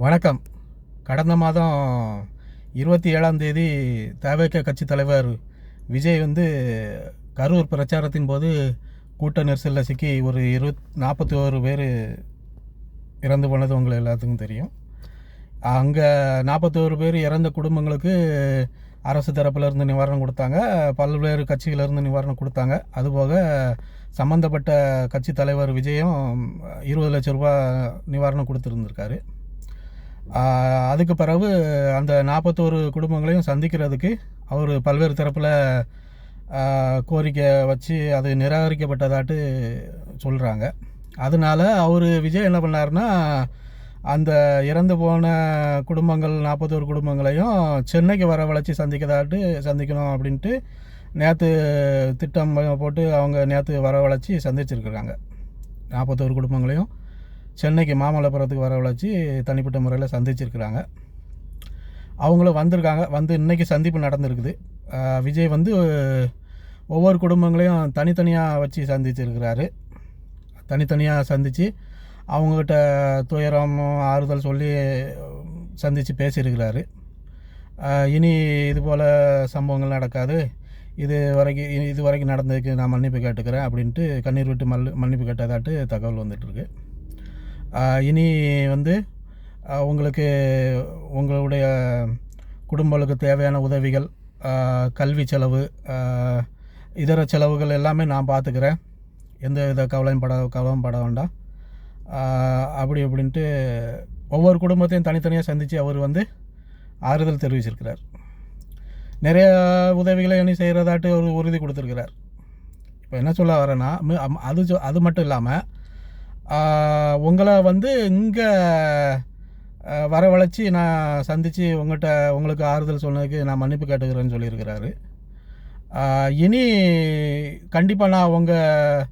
வணக்கம். கடந்த மாதம் 27ஆம் தேதி தவேக கட்சித் தலைவர் விஜய் கரூர் பிரச்சாரத்தின் போது கூட்ட நெரிசலில் சிக்கி ஒரு 41 பேர் இறந்து போனது உங்களுக்கு எல்லாத்துக்கும் தெரியும். அங்கே 41 பேர் இறந்த குடும்பங்களுக்கு அரசு தரப்பிலிருந்து நிவாரணம் கொடுத்தாங்க, பல்வேறு கட்சிகளிலிருந்து நிவாரணம் கொடுத்தாங்க. அதுபோக சம்மந்தப்பட்ட கட்சி தலைவர் விஜயும் 20 லட்சம் ரூபா நிவாரணம் கொடுத்துருந்துருக்காரு. அதுக்கு பிறகு அந்த 41 குடும்பங்களையும் சந்திக்கிறதுக்கு அவர் பல்வேறு தரப்பில் கோரிக்கை வச்சு அது நிராகரிக்கப்பட்டதாட்டு சொல்கிறாங்க. அதனால் விஜய் என்ன பண்ணார்னா, அந்த இறந்து போன குடும்பங்கள் 41 குடும்பங்களையும் சென்னைக்கு வரவழைச்சி சந்திக்கணும் அப்படின்ட்டு நேற்று திட்டம் போட்டு அவங்க நேற்று வரவழைச்சி சந்திச்சிருக்கிறாங்க. 41 குடும்பங்களையும் சென்னைக்கு மாமல்லபுரத்துக்கு வரவழைச்சி தனிப்பட்ட முறையில் சந்திச்சிருக்கிறாங்க. அவங்களும் வந்திருக்காங்க. இன்றைக்கி சந்திப்பு நடந்திருக்குது. விஜய் ஒவ்வொரு குடும்பங்களையும் தனித்தனியாக வச்சு சந்திச்சிருக்கிறாரு. தனித்தனியாக சந்தித்து அவங்கக்கிட்ட துயரம் ஆறுதல் சொல்லி சந்தித்து பேசியிருக்கிறாரு. இனி இதுபோல் சம்பவங்கள் நடக்காது, இது வரைக்கும் நடந்ததுக்கு நான் மன்னிப்பு கேட்டுக்கிறேன் அப்படின்ட்டு கண்ணீர் விட்டு மன்னிப்பு கேட்டதாட்டு தகவல் வந்துட்டுருக்கு. இனி உங்களுக்கு உங்களுடைய குடும்பங்களுக்கு தேவையான உதவிகள், கல்வி செலவு, இதர செலவுகள் எல்லாமே நான் பார்த்துக்கிறேன், எந்த வித கவலையும் பட வேண்டாம் அப்படின்ட்டு ஒவ்வொரு குடும்பத்தையும் தனித்தனியாக சந்தித்து அவர் ஆறுதல் தெரிவிச்சிருக்கிறார். நிறைய உதவிகளை இனி செய்கிறதாட்டு ஒரு உறுதி கொடுத்துருக்கிறார். இப்போ என்ன சொல்ல வரேன்னா, அது மட்டும் இல்லாமல் உங்களை இங்கே வரவழைச்சி நான் சந்தித்து உங்களுக்கு ஆறுதல் சொன்னதுக்கு நான் மன்னிப்பு கேட்டுக்கிறேன்னு சொல்லியிருக்கிறாரு. இனி கண்டிப்பாக நான் உங்கள்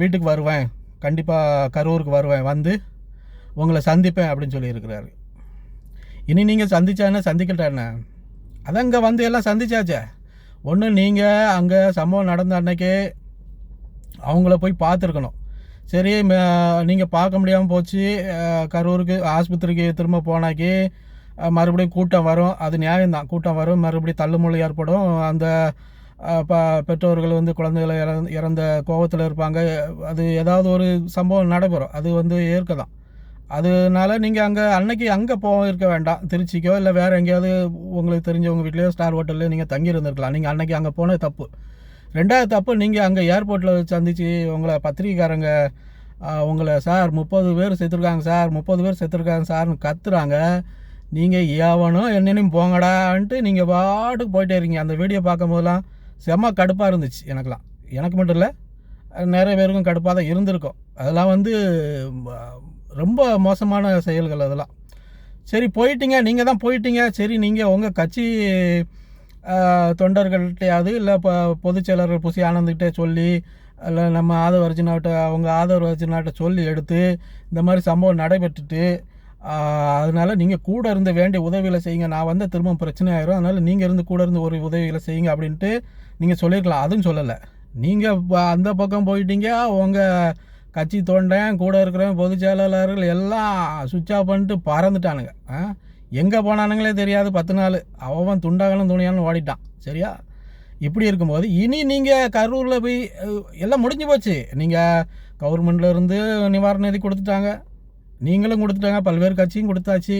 வீட்டுக்கு வருவேன், கண்டிப்பாக கரூருக்கு வருவேன், உங்களை சந்திப்பேன் அப்படின்னு சொல்லியிருக்கிறாரு. இனி நீங்கள் சந்திச்சா சந்திக்கட்டா என்ன, அதான் இங்கே எல்லாம் சந்திச்சாச்சே. ஒன்று நீங்கள் அங்கே சம்பவம் நடந்த அன்னைக்கே அவங்கள போய் பார்த்துருக்கணும். சரி, நீங்கள் பார்க்க முடியாமல் போச்சு, கரூருக்கு ஆஸ்பத்திரிக்கு திரும்ப போனாக்கி மறுபடியும் கூட்டம் வரும், அது நியாயம்தான், கூட்டம் வரும், மறுபடியும் தள்ளுமுள்ளு ஏற்படும். அந்த பெற்றோர்கள் குழந்தைகளை இறந்த கோபத்தில் இருப்பாங்க, அது ஏதாவது ஒரு சம்பவம் நடைபெறும், அது ஏற்க தான். அதனால நீங்கள் அன்னைக்கு போயிருக்க வேண்டாம், திருச்சிக்கோ இல்லை வேறு எங்கேயாவது உங்களுக்கு தெரிஞ்சவங்க வீட்லேயோ ஸ்டார் ஹோட்டல்லையோ நீங்கள் தங்கி இருந்திருக்கலாம். நீங்கள் அன்னைக்கு அங்கே போனது தப்பு. ரெண்டாவது தப்பு, நீங்கள் அங்கே ஏர்போர்ட்டில் சந்தித்து உங்களை பத்திரிக்கைக்காரங்க உங்களை சார் 30 பேர் செத்துருக்காங்க சார், 30 பேர் செத்துருக்காங்க சார்னு கத்துறாங்க. நீங்கள் ஏவனும் என்னென்னும் போங்கடான்ட்டு நீங்கள் பாட்டுக்கு போயிட்டே இருக்கீங்க. அந்த வீடியோ பார்க்கும் போதெல்லாம் செம்ம கடுப்பாக இருந்துச்சு எனக்குலாம். எனக்கு மட்டும் இல்லை, நிறைய பேருக்கும் கடுப்பாக தான் இருந்திருக்கும். அதெல்லாம் ரொம்ப மோசமான செயல்கள் அதெல்லாம். சரி, போயிட்டீங்க, நீங்கள் தான் போயிட்டீங்க. சரி, நீங்கள் உங்கள் கட்சி தொண்டர்கள்ட்டையாவது இல்லை இப்போ பொதுச் செயலர் புசி ஆனந்துக்கிட்டே சொல்லி, இல்லை நம்ம ஆதரவு அர்ஜுனாட்ட சொல்லி எடுத்து இந்த மாதிரி சம்பவம் நடைபெற்றுட்டு, அதனால் நீங்கள் கூட இருந்து வேண்டிய உதவிகளை செய்யுங்க, நான் திரும்ப பிரச்சனை ஆயிரும், அதனால் நீங்கள் கூட இருந்து ஒரு உதவிகளை செய்யுங்க அப்படின்ட்டு நீங்கள் சொல்லியிருக்கலாம். அதுவும் சொல்லலை. நீங்கள் அந்த பக்கம் போயிட்டீங்க, உங்கள் கட்சி தொண்டன் கூட இருக்கிற பொதுச் செயலாளர்கள் எல்லாம் சுவிட்ச் ஆஃப் பண்ணிட்டு பறந்துட்டானுங்க. எங்கே போனானுங்களே தெரியாது. 10 நாள் அவன் துண்டாகலும் துணியாலும் ஓடிட்டான். சரியா? இப்படி இருக்கும்போது இனி நீங்கள் கரூரில் போய் எல்லாம் முடிஞ்சு போச்சு. நீங்கள் கவர்மெண்ட்லேருந்து நிவாரண நிதி கொடுத்துட்டாங்க, நீங்களும் கொடுத்துட்டாங்க, பல்வேறு கட்சியும் கொடுத்தாச்சு,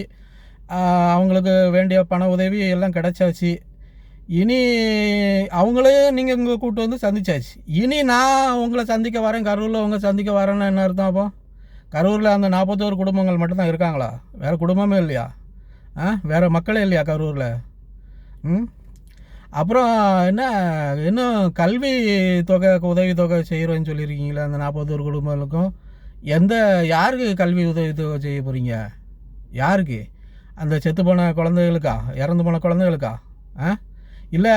அவங்களுக்கு வேண்டிய பண உதவி எல்லாம் கிடைச்சாச்சு. இனி அவங்களையும் நீங்கள் இங்கே கூப்பிட்டு சந்திச்சாச்சு. இனி நான் உங்களை சந்திக்க வரேன், கரூரில் உங்களை சந்திக்க வரேன்னு என்ன அர்த்தம்? அப்போ கரூரில் அந்த 41 குடும்பங்கள் மட்டும்தான் இருக்காங்களா? வேறு குடும்பமே இல்லையா? வேறு மக்களே இல்லையா கரூரில்? அப்புறம் இன்னும் கல்வி தொகை உதவி தொகை செய்கிறோன்னு சொல்லியிருக்கீங்களா அந்த 41 குடும்பங்களுக்கும்? யாருக்கு கல்வி உதவி தொகை செய்ய போகிறீங்க? யாருக்கு? அந்த செத்து போன குழந்தைகளுக்கா, இறந்து போன குழந்தைகளுக்கா? இல்லை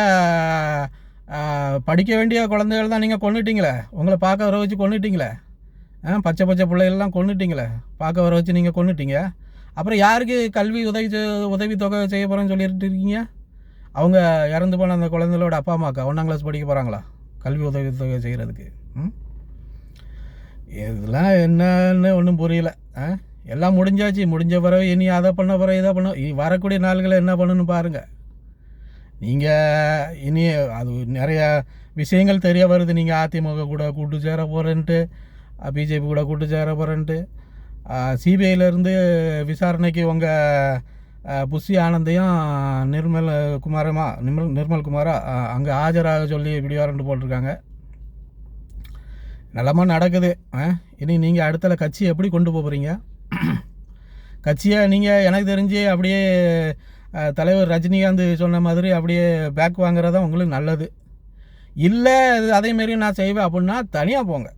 படிக்க வேண்டிய குழந்தைகள் தான் நீங்கள் கொண்டுட்டீங்களே, உங்களை பார்க்க வர வச்சு கொண்டுட்டீங்களே, பச்சை பிள்ளைகள்லாம் கொண்டுட்டீங்களே, பார்க்க வர வச்சு நீங்கள் கொண்டுட்டீங்க. அப்புறம் யாருக்கு கல்வி உதவி தொகை செய்ய போகிறேன்னு சொல்லிட்டு இருக்கீங்க? அவங்க இறந்து போன அந்த குழந்தைகளோட அப்பா அம்மாக்கா 1ஆம் கிளாஸ் படிக்க போகிறாங்களா கல்வி உதவி தொகை செய்கிறதுக்கு? இதெல்லாம் என்னன்னு ஒன்றும் புரியல. எல்லாம் முடிஞ்சாச்சு. முடிஞ்ச பிறகு இனி அதை பண்ண பிறகு இதை பண்ண வரக்கூடிய நாள்களை என்ன பண்ணணும்னு பாருங்கள். நீங்கள் இனி அது நிறையா விஷயங்கள் தெரிய வருது. நீங்கள் அதிமுக கூட கூட்டு சேர போகிறேன்ட்டு, பிஜேபி கூட கூட்டு சேர போகிறேன்ட்டு, சிபிஐலேருந்து விசாரணைக்கு உங்கள் புஷி ஆனந்தையும் நிர்மல் குமாரா அங்கே ஆஜராக சொல்லி இப்படி போட்டிருக்காங்க. நல்லமா நடக்குது. இனி நீங்கள் அடுத்த கட்சி எப்படி கொண்டு போகிறீங்க? கட்சியை நீங்கள் எனக்கு தெரிஞ்சு அப்படியே தலைவர் ரஜினிகாந்த் சொன்ன மாதிரி அப்படியே பேக் வாங்குறது தான் உங்களுக்கு நல்லது. இல்லை அதேமாரி நான் செய்வேன் அப்படின்னா தனியாக போங்க,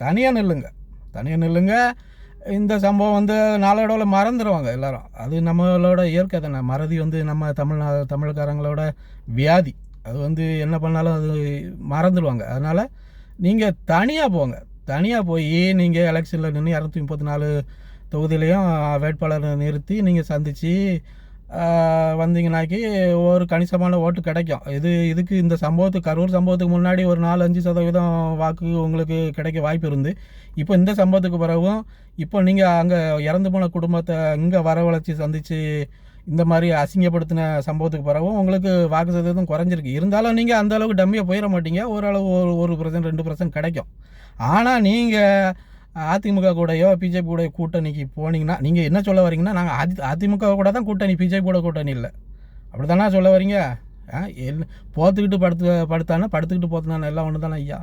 தனியாக நில்லுங்க. இந்த சம்பவம் நாளோட மறந்துடுவாங்க எல்லாரும். அது நம்மளோட இயற்கை தானே. மறதி நம்ம தமிழ்காரங்களோட வியாதி. அது என்ன பண்ணாலும் அது மறந்துடுவாங்க. அதனால் நீங்கள் தனியாக போங்க. தனியாக போய் நீங்கள் எலெக்ஷனில் நின்று 234 தொகுதியிலையும் வேட்பாளரை நிறுத்தி நீங்கள் சந்தித்து வந்தீங்கன்னாக்கி ஒரு கணிசமான ஓட்டு கிடைக்கும். இதுக்கு இந்த கரூர் சம்பவத்துக்கு முன்னாடி ஒரு 4-5% வாக்கு உங்களுக்கு கிடைக்க வாய்ப்பு இருந்து, இப்போ இந்த சம்பவத்துக்கு பிறகும் இப்போ நீங்கள் அங்கே இறந்து போன குடும்பத்தை இங்கே வரவழைச்சி சந்தித்து இந்த மாதிரி அசிங்கப்படுத்தின சம்பவத்துக்கு பிறகும் உங்களுக்கு வாக்கு சதவீதம் குறைஞ்சிருக்கு. இருந்தாலும் நீங்கள் அந்த அளவுக்கு டம்மியாக போயிட மாட்டீங்க. ஓரளவு 1% 2% கிடைக்கும். ஆனால் நீங்கள் அதிமுக கூடயோ பிஜேபி கூட கூட்டணிக்கு போனீங்கன்னா நீங்கள் என்ன சொல்ல வரீங்கன்னா, நாங்கள் அதிமுக கூட தான் கூட்டணி, பிஜேபி கூட கூட்டணி இல்லை, அப்படி தானே சொல்ல வரீங்க? போத்துக்கிட்டு படுத்துக்கிட்டு போத்துனானே எல்லாம் ஒன்று தானே ஐயா.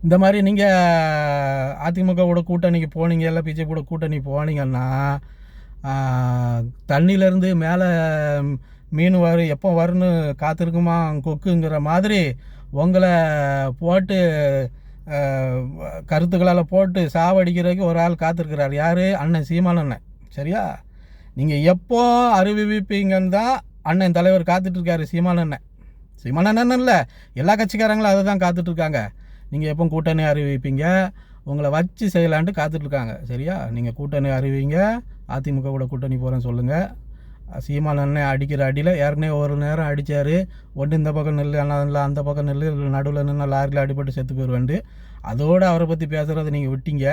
இந்த மாதிரி நீங்கள் அதிமுக கூட கூட்டணிக்கு போனீங்க, இல்லை பிஜேபி கூட கூட்டணி போனீங்கன்னா தண்ணியிலேருந்து மேலே மீன் எப்போ வரும்னு காத்திருக்குமா கொக்குங்கிற மாதிரி உங்களை போட்டு கருத்துக்களால் போட்டு சாவடிக்கிறதுக்கு ஒரு ஆள் காத்திருக்கிறார். யார்? அண்ணன் சீமான் அண்ணன். சரியா? நீங்கள் எப்போ அறிவிப்பீங்கன்னு தான் அண்ணன் தலைவர் காத்துட்ருக்காரு. சீமான் அண்ணன் இல்லை, எல்லா கட்சிக்காரங்களும் அதை தான் காத்துட்ருக்காங்க. நீங்கள் எப்போ கூட்டணி அறிவிப்பீங்க, உங்களை வச்சு செய்யலான்ட்டு காத்துட்ருக்காங்க. சரியா? நீங்கள் கூட்டணி அறிவிங்க, அதிமுக கூட கூட்டணி போகிறேன்னு சொல்லுங்கள். சீமான் அண்ணன் அடிக்கிற அடியில் ஏற்கனவே ஒரு நேரம் அடித்தார். ஒன்று இந்த பக்கம் நெல் இல்லை அந்த பக்கம் நெல் நடுவில் நின்று லாரியில் அடிபட்டு செத்து போயிடுவேன்ட்டு அதோடு அவரை பற்றி பேசுகிறத நீங்கள் விட்டீங்க.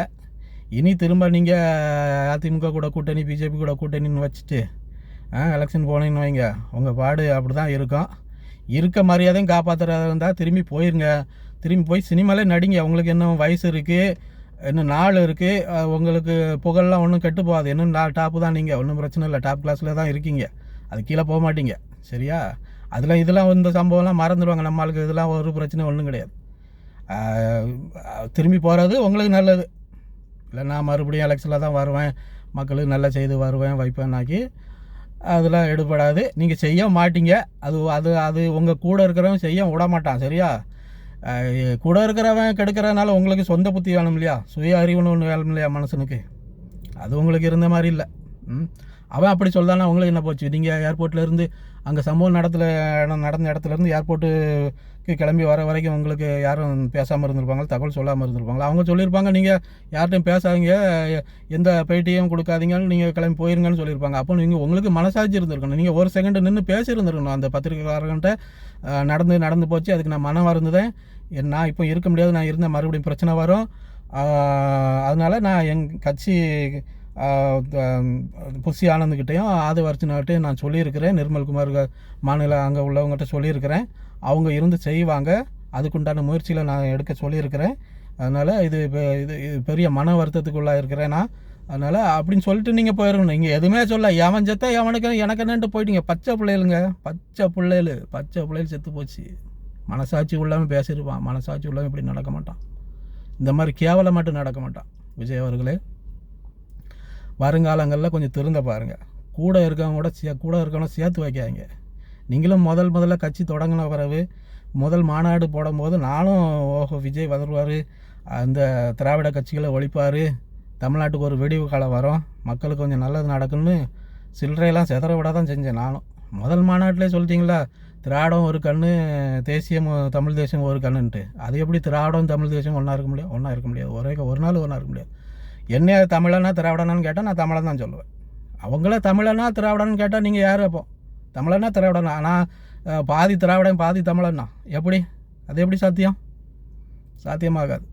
இனி திரும்ப நீங்கள் அதிமுக கூட கூட்டணி பிஜேபி கூட கூட்டணின்னு வச்சுட்டு எலெக்ஷன் போனீங்கன்னு வைங்க, உங்கள் பாடு அப்படி தான் இருக்கும். இருக்க மரியாதையும் காப்பாற்றுறதா இருந்தால் திரும்பி போயிருங்க. திரும்பி போய் சினிமாலே நடிங்க. உங்களுக்கு இன்னும் வயசு இருக்குது, இன்னும் நாள் இருக்குது. உங்களுக்கு புகழெலாம் ஒன்றும் கெட்டு போகாது. இன்னும் டாப்பு தான். நீங்கள் ஒன்றும் பிரச்சனை இல்லை, டாப் கிளாஸில் தான் இருக்கீங்க. அது கீழே போக மாட்டீங்க. சரியா? இதெல்லாம் இந்த சம்பவம்லாம் மறந்துடுவாங்க நம்மளுக்கு. இதெல்லாம் ஒரு பிரச்சனை ஒன்றும் கிடையாது. திரும்பி போகிறது உங்களுக்கு நல்லது. இல்லை நான் மறுபடியும் எலெக்ஷனில் தான் வருவேன், மக்களுக்கு நல்லா செய்து வருவேன் வைப்பேன்னாக்கி அதெல்லாம் எடுபடாது. நீங்கள் செய்ய மாட்டீங்க. அது உங்கள் கூட இருக்கிறவன் செய்ய விட மாட்டான். சரியா? கூட இருக்கிறவன் கெடுக்கிறதுனால உங்களுக்கு சொந்த புத்தி வேணும் இல்லையா, சுய அறிவுன்னு ஒன்று வேணும் இல்லையா மனுஷனுக்கு. அது உங்களுக்கு இருந்த மாதிரி இல்லை. அவன் அப்படி சொல்தானா உங்களுக்கு என்ன போச்சு? நீங்கள் ஏர்போர்ட்லேருந்து அங்கே சம்பவம் நடந்த இடத்துலேருந்து ஏர்போர்ட்டுக்கு கிளம்பி வர வரைக்கும் உங்களுக்கு யாரும் பேசாமல் இருந்திருப்பாங்க, தகவல் சொல்லாமல் இருந்திருப்பாங்க. அவங்க சொல்லியிருப்பாங்க நீங்கள் யார்கிட்டையும் பேசாதீங்க, எந்த பேட்டியும் கொடுக்காதீங்கன்னு நீங்கள் கிளம்பி போயிருங்கன்னு சொல்லியிருப்பாங்க. அப்போ உங்களுக்கு மனசாட்சி இருந்திருக்கணும். நீங்கள் ஒரு செகண்ட் நின்று பேசியிருந்துருக்கணும். அந்த பத்திரிக்கைக்காரன்ட்ட நடந்து போச்சு, அதுக்கு நான் மனம் வருந்தேன், நான் இப்போ இருக்க முடியாது, நான் இருந்தால் மறுபடியும் பிரச்சனை வரும், அதனால் நான் என் கட்சி புஷி ஆனந்துக்கிட்டையும் ஆதிவர்ஜனாகிட்டையும் நான் சொல்லியிருக்கிறேன், நிர்மல்குமார் மாநில அங்கே உள்ளவங்ககிட்ட சொல்லியிருக்கிறேன். அவங்க இருந்து செய்வாங்க. அதுக்குண்டான முயற்சியில் நான் எடுக்க சொல்லியிருக்கிறேன். அதனால் இது பெரிய மன வருத்தத்துக்குள்ளாக இருக்கிறேன் நான். அதனால் அப்படின்னு சொல்லிட்டு நீங்கள் போயிடணும். நீங்கள் எதுவுமே சொல்ல, எவன் செத்தா எவனுக்கு எனக்கு என்னன்ட்டு போயிட்டீங்க. பச்சை பிள்ளைகள் செத்து போச்சு. மனசாட்சி உள்ளவன் பேசியிருப்பான், மனசாட்சி உள்ளவன் இப்படி நடக்க மாட்டான். இந்த மாதிரி கேவலம் மட்டும் நடக்க மாட்டான். விஜய் அவர்களே, வருங்காலங்களில் கொஞ்சம் திருந்த பாருங்கள். கூட இருக்கவங்க சேர்த்து வைக்காதீங்க. நீங்களும் முதல்ல கட்சி தொடங்கின பிறகு முதல் மாநாடு போடும்போது நானும் ஓஹோ விஜய் வருவார், அந்த திராவிட கட்சிகளை ஒழிப்பார், தமிழ்நாட்டுக்கு ஒரு வெடிவு காலம் வரும், மக்களுக்கு கொஞ்சம் நல்லது நடக்குன்னு சில்லறையெல்லாம் செதற விட தான் செஞ்சேன் நானும். முதல் மாநாட்டிலே சொல்லிட்டீங்களா, திராவிடம் ஒரு கண்ணு, தேசியம் தமிழ் தேசியம் ஒரு கண்ணுன்ட்டு. அது எப்படி திராவிடம் தமிழ் தேசியம் ஒன்றா இருக்க முடியாது. ஒரு நாள் ஒன்றா இருக்க முடியாது. என்ன தமிழனா திராவிடனான்னு கேட்டால் நான் தமிழன் தான் சொல்லுவேன். அவங்கள தமிழனா திராவிடன்னு கேட்டால் நீங்கள் யார்? அப்போ தமிழனா திராவிடனா? ஆனால் பாதி திராவிடன் பாதி தமிழன்னா அது எப்படி சாத்தியமாகாது.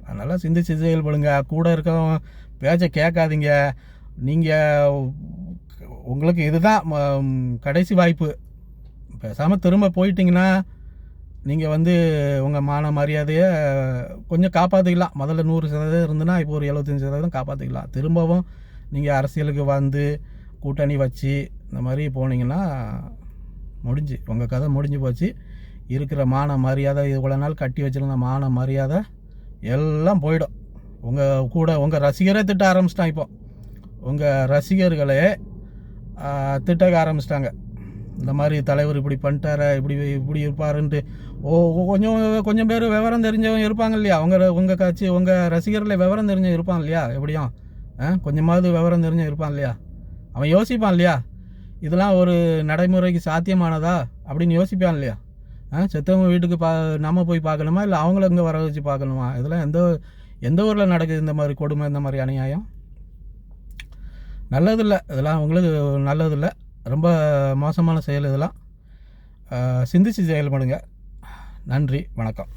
அதனால் சிந்திச்சு செயல்படுங்க. கூட இருக்க பேச்சை கேட்காதீங்க. நீங்கள் உங்களுக்கு இதுதான் கடைசி வாய்ப்பு. பேசாமல் திரும்ப போயிட்டீங்கன்னா நீங்கள் உங்கள் மான மரியாதையை கொஞ்சம் காப்பாற்றிக்கலாம். முதல்ல 100% இருந்துன்னா இப்போ ஒரு 75% காப்பாற்றிக்கலாம். திரும்பவும் நீங்கள் அரசியலுக்கு கூட்டணி வச்சு இந்த மாதிரி போனீங்கன்னா உங்கள் கதை முடிஞ்சு போச்சு. இருக்கிற மான மரியாதை இவ்வளோ நாள் கட்டி வச்சுருந்த மான மரியாதை எல்லாம் போயிடும். உங்கள் ரசிகரே திட்ட ஆரம்பிச்சிட்டான். இப்போ உங்கள் ரசிகர்களே திட்டக்க ஆரம்பிச்சிட்டாங்க. இந்த மாதிரி தலைவர் இப்படி பண்ணிட்டார, இப்படி இருப்பாருன்ட்டு. கொஞ்சம் பேர் விவரம் தெரிஞ்சவங்க இருப்பாங்க இல்லையா? உங்கள் கட்சி உங்கள் ரசிகர்களில் விவரம் தெரிஞ்சவங்க இருப்பான் இல்லையா? எப்படியும் கொஞ்சமாவது விவரம் தெரிஞ்ச இருப்பான் இல்லையா? அவன் யோசிப்பான் இல்லையா? இதெல்லாம் ஒரு நடைமுறைக்கு சாத்தியமானதா அப்படின்னு யோசிப்பான் இல்லையா? செத்தவங்க வீட்டுக்கு நம்ம போய் பார்க்கணுமா, இல்லை அவங்கள இங்கே வர வச்சு பார்க்கணுமா? இதெல்லாம் எந்த ஊரில் நடக்குது இந்த மாதிரி கொடுமை, இந்த மாதிரி அநியாயம்? நல்லதில்லை. இதெல்லாம் உங்களுக்கு நல்லதில்லை. ரொம்ப மோசமான செயல் இதெல்லாம். சிந்திச்சு செயல்படுங்க. நன்றி, வணக்கம்.